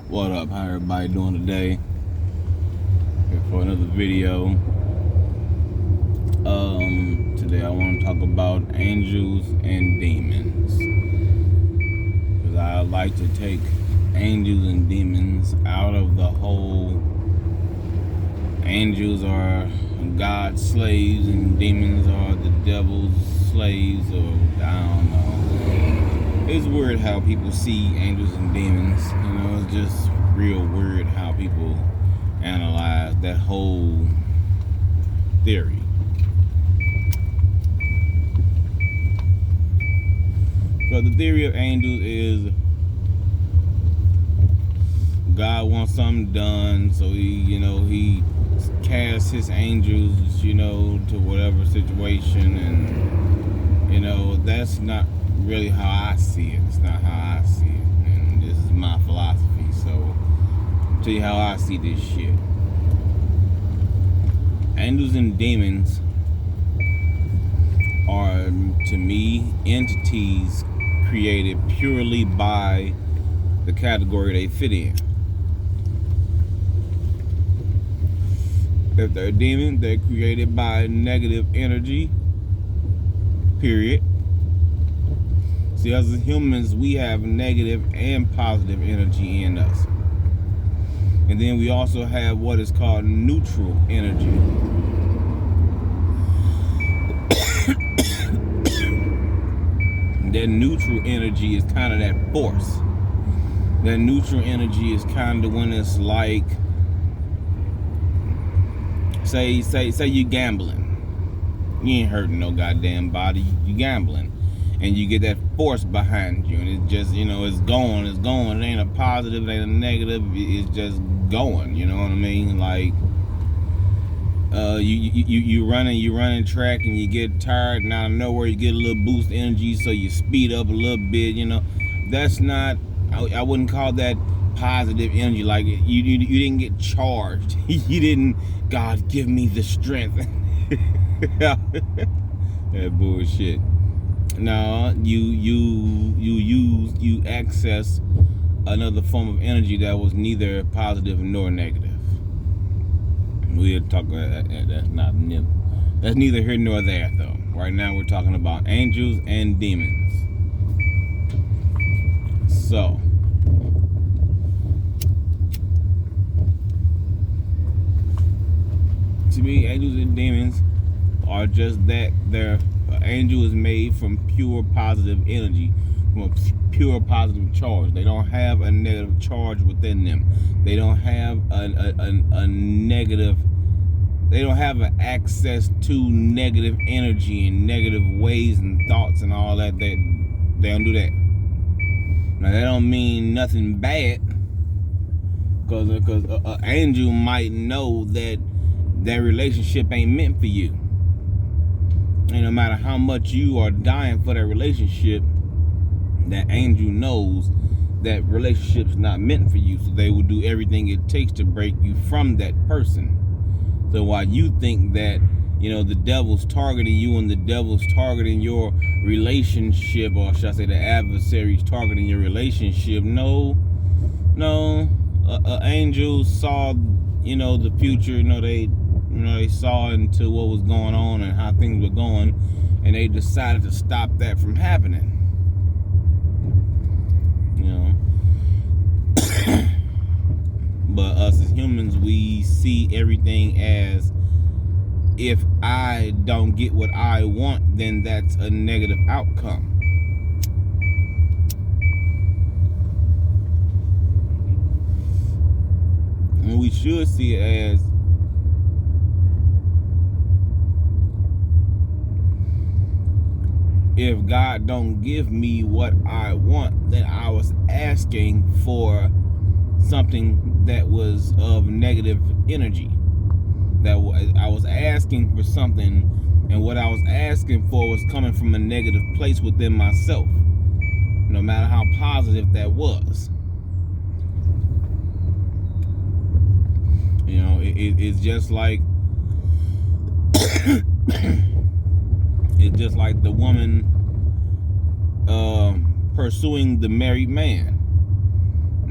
What up? How everybody doing today? Here for another video. Today I want to talk about angels and demons, because I like to take angels and demons out of the whole. Angels are God's slaves and demons are the devil's slaves, or I don't know. It's weird how people see angels and demons. It's just real weird how people analyze that whole theory. But the theory of angels is God wants something done, so he casts his angels, to whatever situation, and that's not really how I see it. It's not how I see it, and this is my philosophy. So I'll tell you how I see this shit. Angels and demons are, to me, entities created purely by the category they fit in. If they're a demon, they're created by negative energy, period. See, as humans, we have negative and positive energy in us. And then we also have what is called neutral energy. That neutral energy is kind of that force. That neutral energy is kind of when it's like, say you gambling. You ain't hurting no goddamn body. You gambling. And you get that force behind you, and it just, it's going. It ain't a positive, it ain't a negative. It's just going. You know what I mean? Like, you running track, and you get tired, and out of nowhere you get a little boost of energy, so you speed up a little bit. That's not. I wouldn't call that positive energy. Like you didn't get charged. You didn't. God, give me the strength. That bullshit. No, you access another form of energy that was neither positive nor negative. We'll talk about that. That's neither here nor there, though. Right now we're talking about angels and demons. So, to me, angels and demons are just that. An angel is made from pure positive energy, from a pure positive charge. They don't have a negative charge within them. They don't have a negative. They don't have an access to negative energy and negative ways and thoughts and all that. They don't do that. Now that don't mean nothing bad, because an angel might know that relationship ain't meant for you. And no matter how much you are dying for that relationship, that angel knows that relationship's not meant for you. So they will do everything it takes to break you from that person. So while you think that, the devil's targeting you and the devil's targeting your relationship, or should I say the adversary's targeting your relationship, no. Angels saw, the future. They saw into what was going on and how things were going, and they decided to stop that from happening. But us as humans, we see everything as, if I don't get what I want, then that's a negative outcome. And we should see it as, if God don't give me what I want, then I was asking for something that was of negative energy. That I was asking for something, and what I was asking for was coming from a negative place within myself, no matter how positive that was. It's just like the woman pursuing the married man.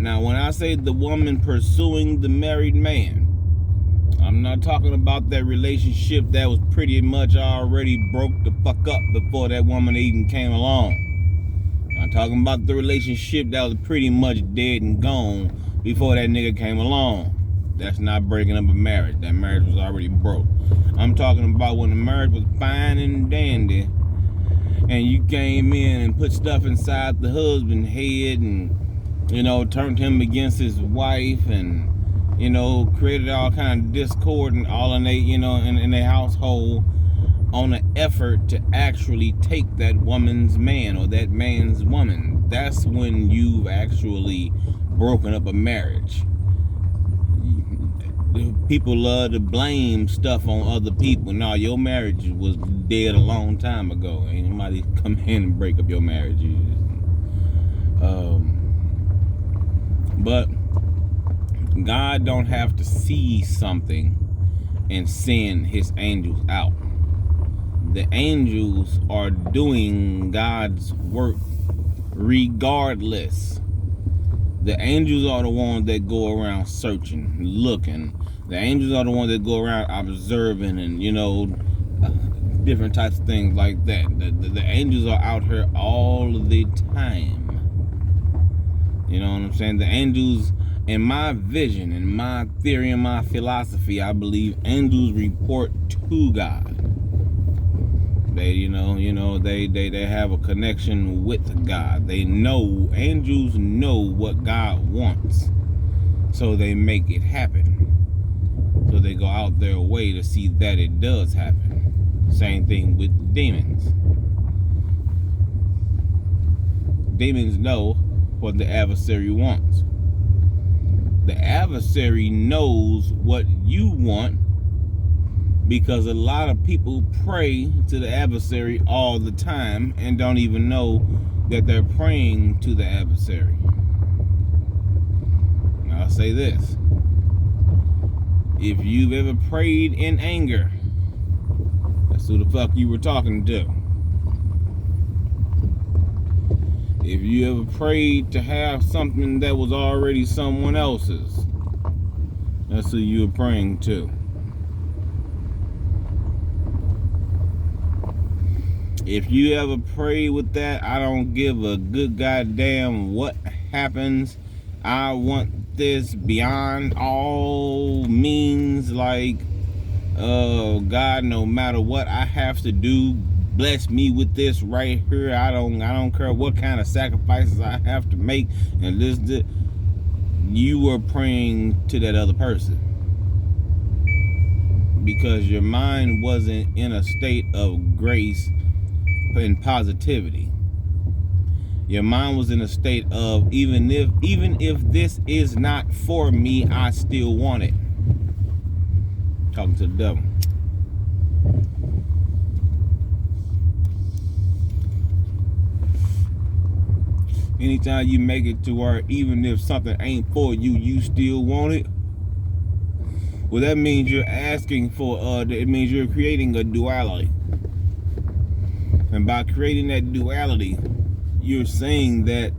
Now, when I say the woman pursuing the married man, I'm not talking about that relationship that was pretty much already broke the fuck up before that woman even came along. I'm talking about the relationship that was pretty much dead and gone before that nigga came along. That's not breaking up a marriage. That marriage was already broke. I'm talking about when the marriage was fine and dandy, and you came in and put stuff inside the husband's head and, turned him against his wife and, created all kind of discord and all in in their household on an effort to actually take that woman's man or that man's woman. That's when you've actually broken up a marriage. People love to blame stuff on other people. No, your marriage was dead a long time ago. Ain't nobody come in and break up your marriage. But God don't have to see something and send his angels out. The angels are doing God's work regardless. The angels are the ones that go around searching, looking. The angels are the ones that go around observing and, different types of things like that. The angels are out here all the time. You know what I'm saying? The angels, in my vision, in my theory, in my philosophy, I believe angels report to God. They, they have a connection with God. They know, angels know what God wants. So they make it happen. So they go out their way to see that it does happen. Same thing with demons. Demons know what the adversary wants. The adversary knows what you want, because a lot of people pray to the adversary all the time and don't even know that they're praying to the adversary. I'll say this. If you've ever prayed in anger, that's who the fuck you were talking to. If you ever prayed to have something that was already someone else's, that's who you were praying to. If you ever pray with that, I don't give a good goddamn what happens. I want this beyond all means. Like, God, no matter what I have to do, bless me with this right here. I don't care what kind of sacrifices I have to make. And this. You were praying to that other person, because your mind wasn't in a state of grace and positivity. Your mind was in a state of, even if this is not for me, I still want it. Talking to the devil. Anytime you make it to where even if something ain't for you, you still want it, well, that means you're asking for, it means you're creating a duality. And by creating that duality, you're saying that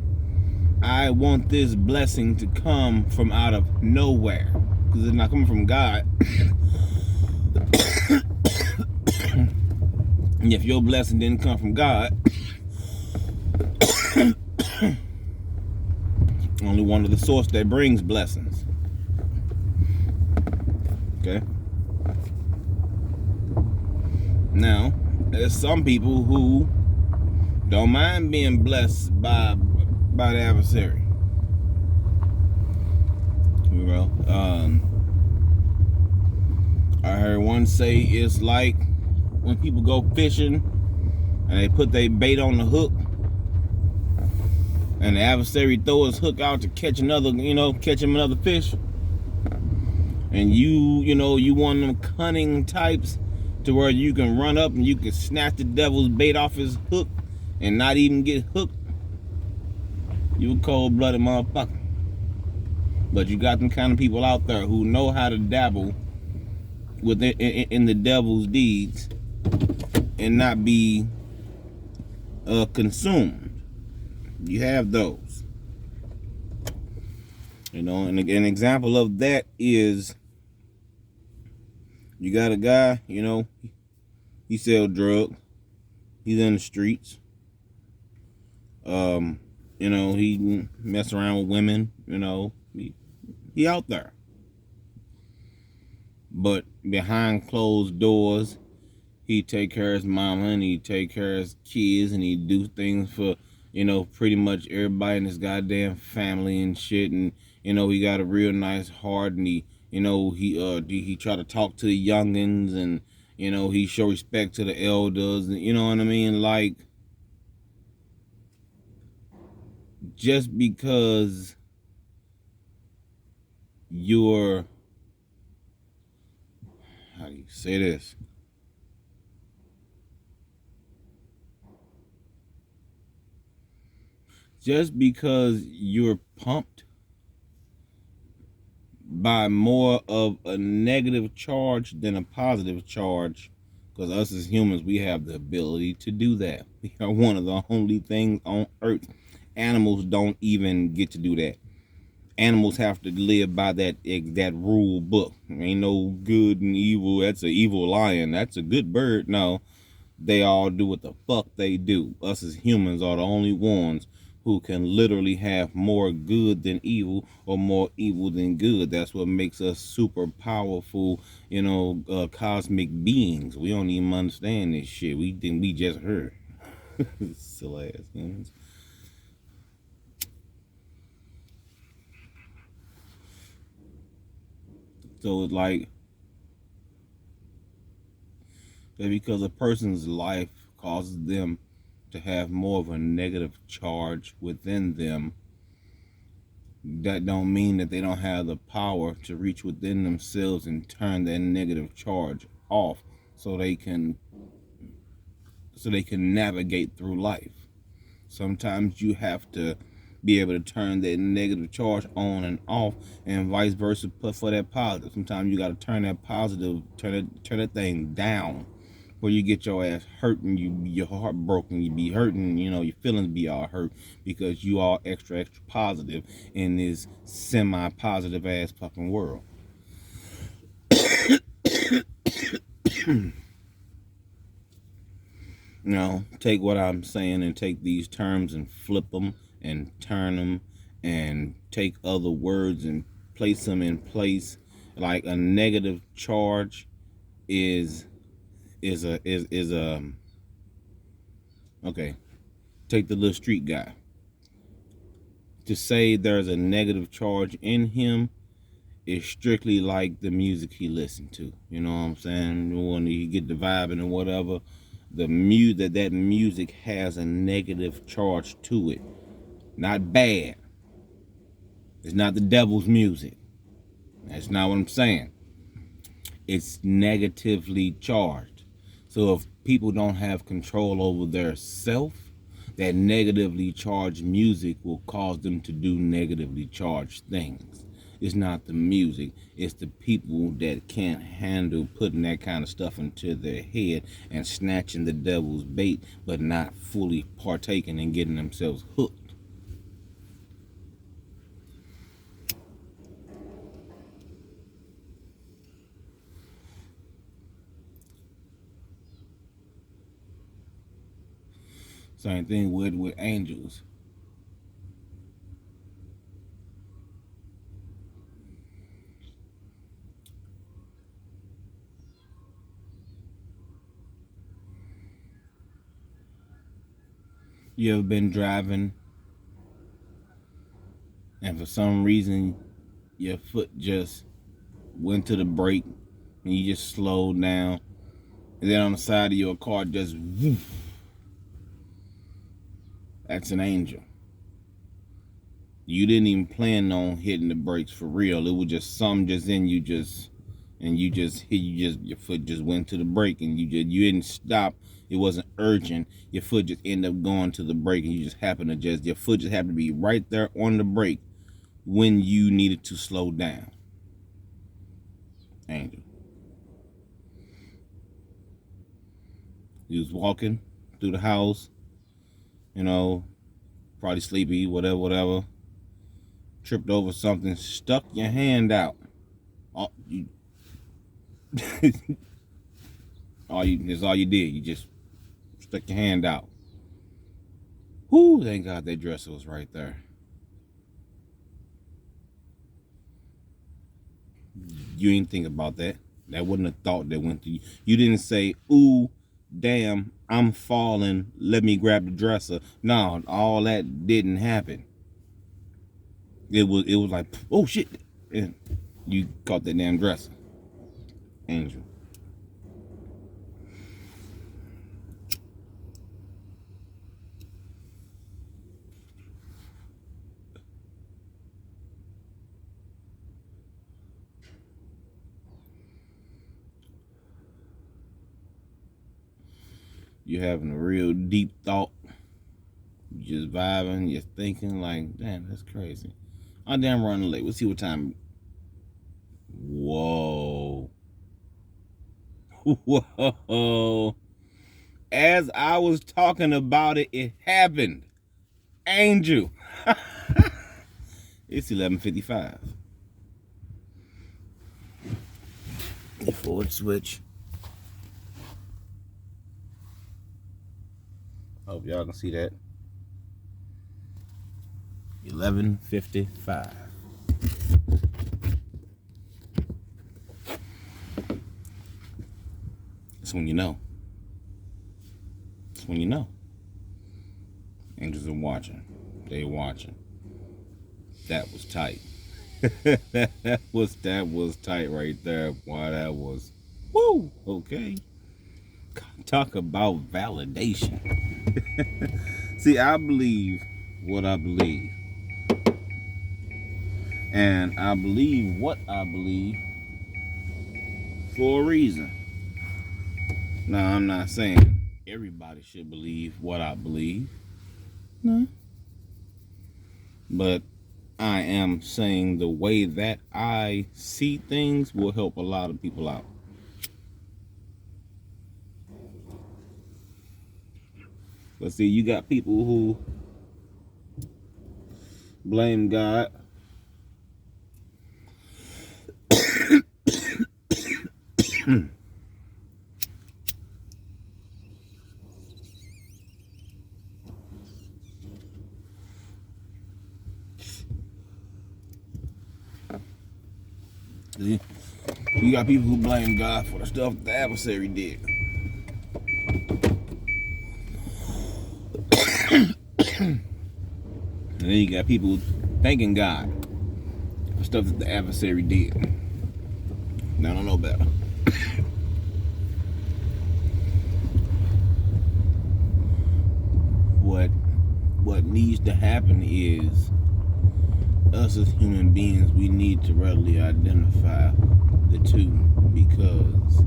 I want this blessing to come from out of nowhere, because it's not coming from God. And if your blessing didn't come from God, only one of the source that brings blessings. Okay? Now, there's some people who don't mind being blessed by the adversary. Well, I heard one say it's like when people go fishing and they put their bait on the hook, and the adversary throw his hook out to catch him another fish. And you one of them cunning types to where you can run up and you can snatch the devil's bait off his hook and not even get hooked. You a cold-blooded motherfucker. But you got them kind of people out there who know how to dabble with it in the devil's deeds and not be consumed. You have those. And an example of that is you got a guy, he sell drugs. He's in the streets. Um, he mess around with women. He out there. But behind closed doors, he take care of his mama and he take care of his kids and he do things for, pretty much everybody in his goddamn family and shit. And, he got a real nice heart and he try to talk to the youngins and, he show respect to the elders and you know what I mean? Like, just because you're, how do you say this? Just because you're pumped by more of a negative charge than a positive charge, because us as humans, we have the ability to do that. We are one of the only things on earth. Animals don't even get to do that. Animals have to live by that rule book. Ain't no good and evil. That's an evil lion. That's a good bird. No, they all do what the fuck they do. Us as humans are the only ones who can literally have more good than evil or more evil than good. That's what makes us super powerful, cosmic beings. We don't even understand this shit. We think we just heard. Silly ass humans. So it's like that because a person's life causes them to have more of a negative charge within them, that don't mean that they don't have the power to reach within themselves and turn that negative charge off so they can navigate through life. Sometimes you have to be able to turn that negative charge on and off, and vice versa for that positive. Sometimes you got to turn that positive, turn that thing down, where you get your ass hurt and your heart broken, you be hurting, your feelings be all hurt because you all extra positive in this semi-positive ass fucking world. Take what I'm saying and take these terms and flip them and turn them and take other words and place them in place. Like a negative charge is a okay. Take the little street guy. To say there's a negative charge in him is strictly like the music he listened to. You know what I'm saying? When you get the vibing and whatever, the that music has a negative charge to it. Not bad. It's not the devil's music. That's not what I'm saying. It's negatively charged. So if people don't have control over their self, that negatively charged music will cause them to do negatively charged things. It's not the music, it's the people that can't handle putting that kind of stuff into their head and snatching the devil's bait, but not fully partaking and getting themselves hooked. Same thing with angels. You ever been driving and for some reason your foot just went to the brake and you just slowed down, and then on the side of your car just woof, that's an angel. You didn't even plan on hitting the brakes for real. It was just something just in you just and you just hit you just your foot just went to the brake and you didn't stop. It wasn't urgent. Your foot just ended up going to the brake and you just happened to just your foot just happened to be right there on the brake when you needed to slow down. Angel. You was walking through the house, probably sleepy, whatever. tripped over something, stuck your hand out. All you, that's all you did. You just stuck your hand out. Whoo, thank God that dresser was right there. You didn't think about that. That wasn't a thought that went through you. You didn't say, ooh, damn, I'm falling, let me grab the dresser. No, all that didn't happen. It was like, oh shit. And you caught that damn dresser. Angel. You're having a real deep thought. You're just vibing, you're thinking like, damn, that's crazy. I'm damn running late. We'll see what time. Whoa. Whoa. As I was talking about it, it happened. Angel. It's 11:55. Forward switch. Hope y'all can see that. 11:55. That's when you know. That's when you know. Angels are watching. They watching. That was tight. that was tight right there. Boy, that was woo. Okay. Talk about validation. See, I believe what I believe. And I believe what I believe for a reason. Now, I'm not saying everybody should believe what I believe. No. But I am saying the way that I see things will help a lot of people out. But see, you got people who blame God. See, you got people who blame God for the stuff the adversary did. And then you got people thanking God for stuff that the adversary did. Now I don't know better. What needs to happen is us as human beings, we need to readily identify the two, because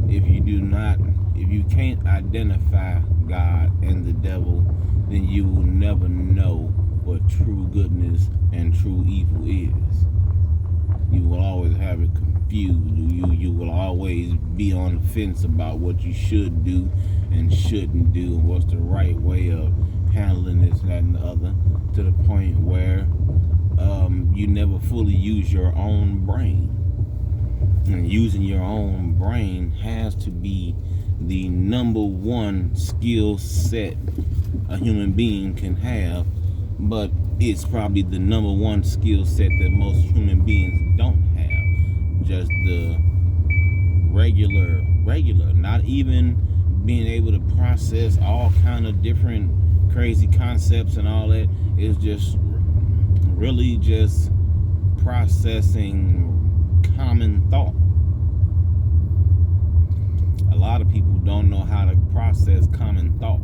if you can't identify God and the devil, then you will never know what true goodness and true evil is. You will always have it confused. You will always be on the fence about what you should do and shouldn't do, and what's the right way of handling this, that, and the other, to the point where you never fully use your own brain. And using your own brain has to be the number one skill set a human being can have, but it's probably the number one skill set that most human beings don't have. Just the regular, not even being able to process all kind of different crazy concepts and all that. Is just really just processing common thought. A lot of people don't know how to process common thought,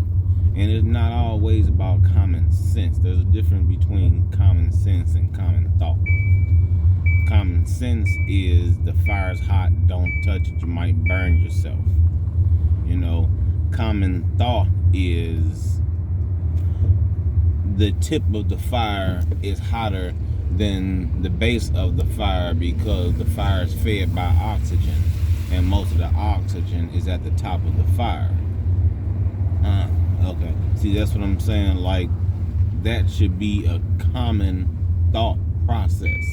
and it's not always about common sense. There's a difference between common sense and common thought. Common sense is the fire's hot, don't touch it, you might burn yourself. You know, common thought is the tip of the fire is hotter than the base of the fire because the fire is fed by oxygen, and most of the oxygen is at the top of the fire. Okay. See, that's what I'm saying. Like, that should be a common thought process.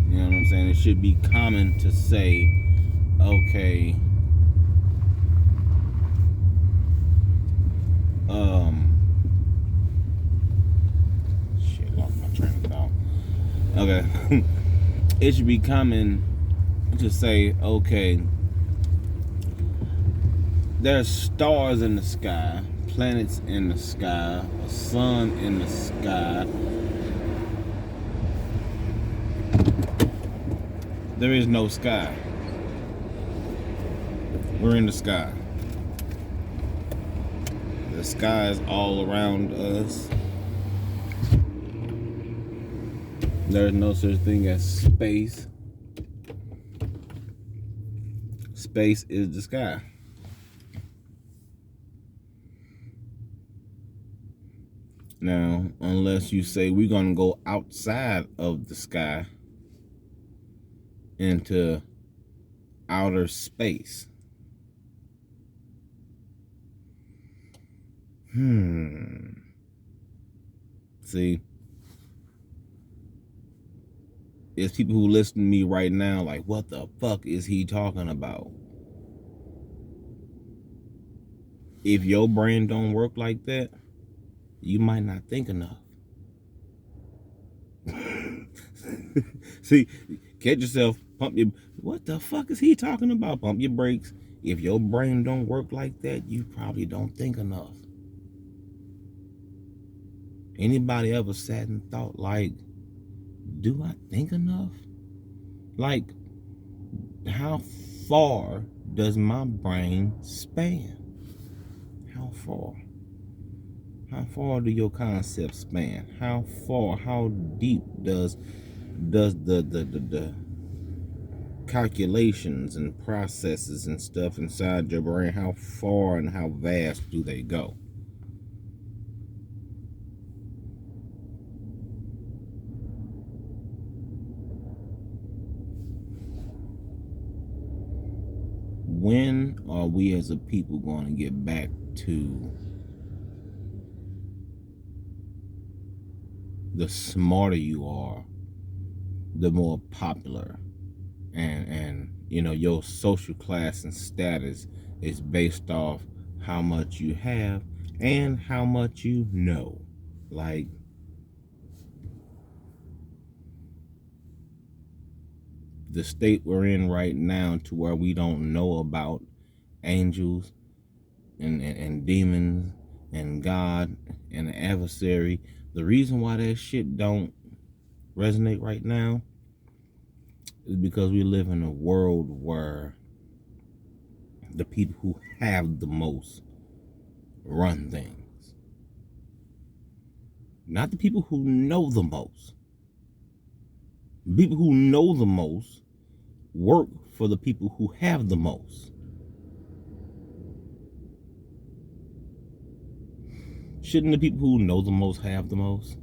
You know what I'm saying? It should be common to say, okay, shit, lost my train of thought. Okay. It should be common to say, okay, there's stars in the sky, planets in the sky, a sun in the sky. There is no sky. We're in the sky. The sky is all around us. There's no such thing as space. Space is the sky. Now, unless you say we're going to go outside of the sky into outer space. See, there's people who listen to me right now like, what the fuck is he talking about? If your brain don't work like that, you might not think enough. See, catch yourself, pump your, what the fuck is he talking about? Pump your brakes. If your brain don't work like that, you probably don't think enough. Anybody ever sat and thought, like, do I think enough? Like, how far does my brain span? How far? How far do your concepts span? How far, how deep does the calculations and processes and stuff inside your brain, how far and how vast do they go? When are we as a people going to get back to the smarter you are, the more popular, and you know, your social class and status is based off how much you have and how much you know. Like, the state we're in right now, to where we don't know about angels and demons and God and the adversary. The reason why that shit don't resonate right now is because we live in a world where the people who have the most run things. Not the people who know the most. The people who know the most work for the people who have the most. Shouldn't the people who know the most have the most?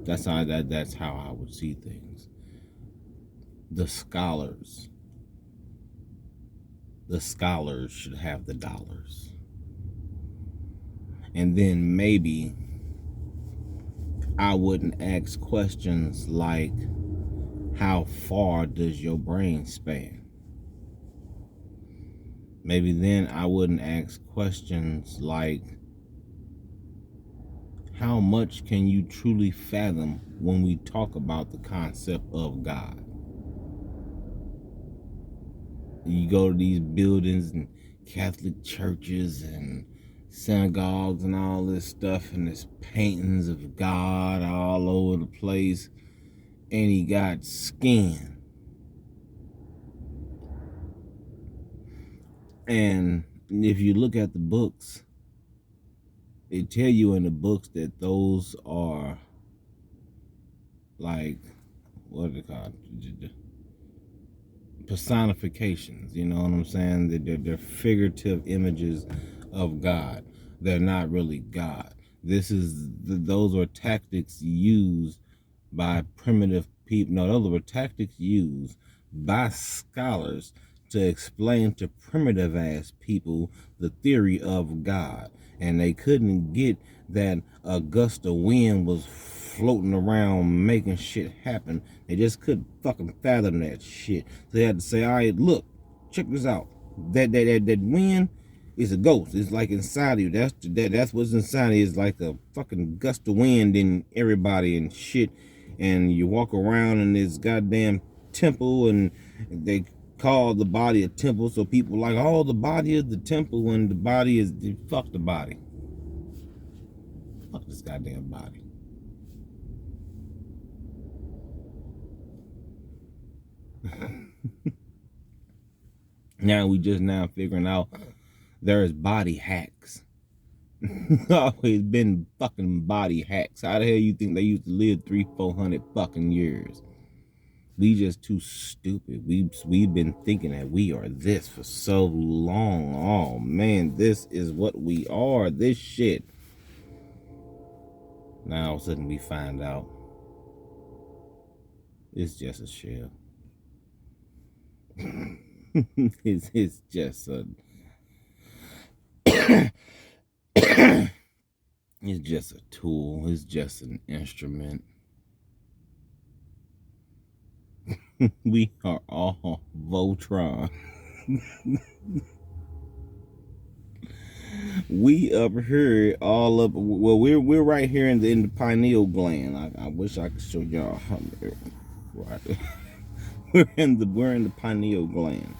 That's how I would see things. The scholars should have the dollars. And then maybe I wouldn't ask questions like, how far does your brain span? Maybe then I wouldn't ask questions like, how much can you truly fathom when we talk about the concept of God? You go to these buildings and Catholic churches and synagogues and all this stuff, and there's paintings of God all over the place, and he got skin. And if you look at the books, they tell you in the books that those are like, what are they called? Personifications, you know what I'm saying? They're figurative images of God. They're not really God. Those are tactics used by primitive people. No, those were tactics used by scholars to explain to primitive ass people the theory of God. And they couldn't get that a gust of wind was floating around making shit happen. They just couldn't fucking fathom that shit. So they had to say, all right, look, check this out. That wind is a ghost. It's like inside of you. That's what's inside of you. It's like a fucking gust of wind in everybody and shit. And you walk around in this goddamn temple, and they call the body a temple, so people like, oh, the body is the temple, when the body is, fuck the body. Fuck this goddamn body. Now we just now figuring out there's body hacks. Always been fucking body hacks. How the hell you think they used to live 300-400 fucking years? We just too stupid. We've been thinking that we are this for so long. Oh man, this is what we are. This shit. Now all of a sudden we find out it's just a shell. it's just a it's just a tool. It's just an instrument. We are all Voltron. We up here all up. Well, we're right here in the pineal gland. I wish I could show y'all. Right. we're in the pineal gland.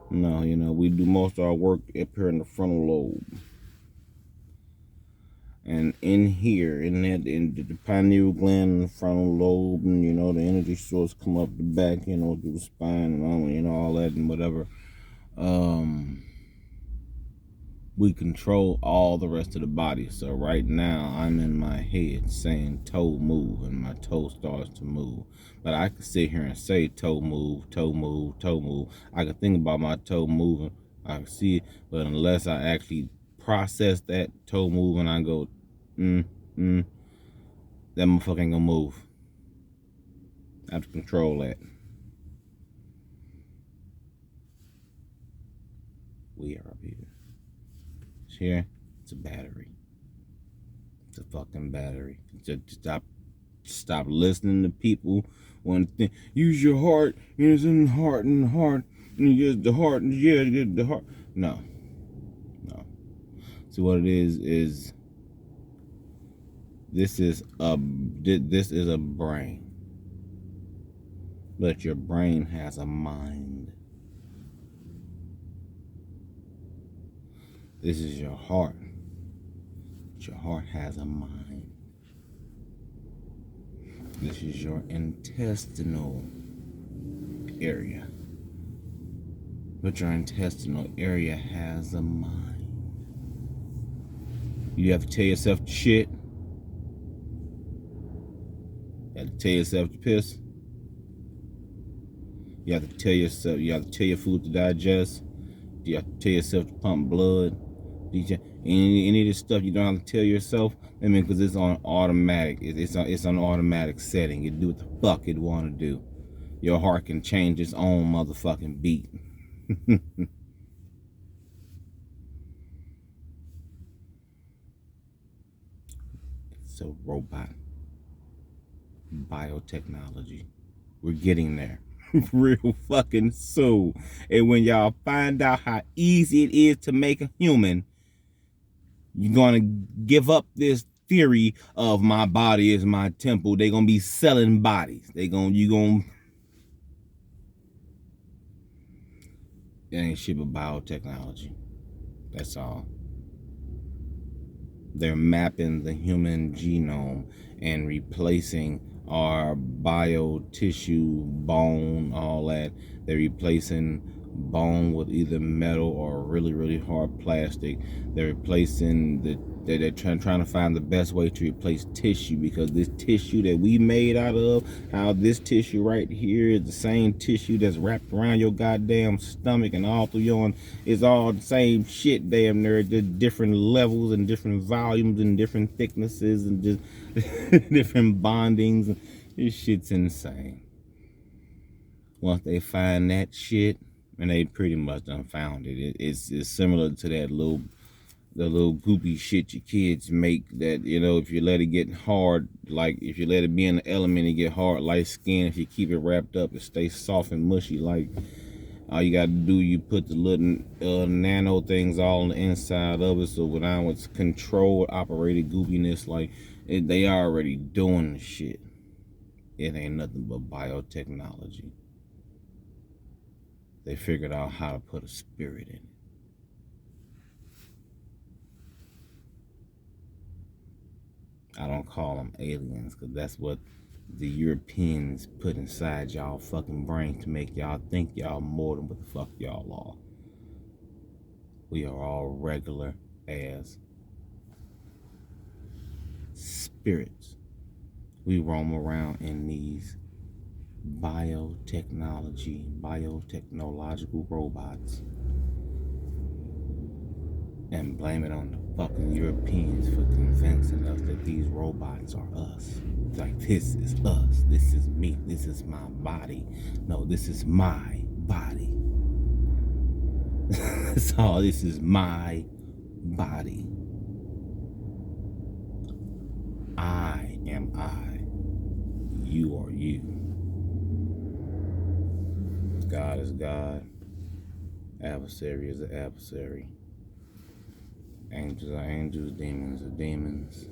No, we do most of our work up here in the frontal lobe. And in here, in the pineal gland, and the frontal lobe, and the energy source come up the back, through the spine, and all that and whatever. We control all the rest of the body. So right now, I'm in my head saying toe move, and my toe starts to move. But I can sit here and say toe move, toe move, toe move. I can think about my toe moving. I can see it, but unless I actually process that toe moving, I go, that motherfucker ain't gonna move. I have to control that. We are up here. It's here. It's a battery. It's a fucking battery. Just stop listening to people when use your heart. It's in the heart and the heart. And you get the heart. And yeah, you get the heart. No. See what it is this is a brain. But your brain has a mind. This is your heart. But your heart has a mind. This is your intestinal area. But your intestinal area has a mind. You have to tell yourself shit. You have to tell yourself to piss. You have to tell yourself, you have to tell your food to digest. You have to tell yourself to pump blood. Any of this stuff you don't have to tell yourself. I mean, because it's on automatic. It's on automatic setting. You do what the fuck it want to do. Your heart can change its own motherfucking beat. It's a robot. Biotechnology. We're getting there. Real fucking soon. And when y'all find out how easy it is to make a human, you're gonna give up this theory of my body is my temple. They're gonna be selling bodies. It ain't shit but biotechnology. That's all. They're mapping the human genome and replacing our bio tissue, bone, all that. They're replacing bone with either metal or really, really hard plastic. They're replacing they're trying to find the best way to replace tissue, because this tissue that we made out of, how this tissue right here is the same tissue that's wrapped around your goddamn stomach and all through your, it's all the same shit damn near, just different levels and different volumes and different thicknesses and just different bondings. This shit's insane. Once they find that shit, And they pretty much done found it. It's similar to that the little goopy shit your kids make that, if you let it get hard, like if you let it be in the element and get hard like skin, if you keep it wrapped up, it stays soft and mushy. Like, all you got to do, you put the little nano things all on the inside of it. So when I was controlled, operated goopiness, like they already doing the shit. It ain't nothing but biotechnology. They figured out how to put a spirit in it. I don't call them aliens because that's what the Europeans put inside y'all fucking brain to make y'all think y'all more than what the fuck y'all are. We are all regular ass spirits. We roam around in these biotechnological robots and blame it on the fucking Europeans for convincing us that these robots are us. Like, this is us. This is me. This is my body. No, this is my body. That's all. This is my body. I am I. You are you. God is God. Adversary is an adversary. Angels are angels. Demons are demons.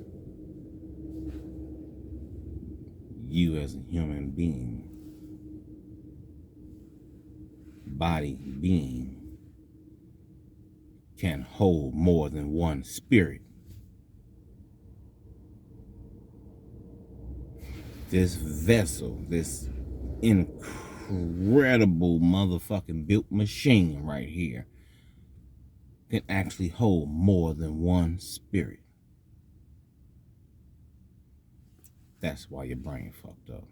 You as a human being, body being, can hold more than one spirit. This vessel, this incredible motherfucking built machine right here, can actually hold more than one spirit. That's why your brain fucked up.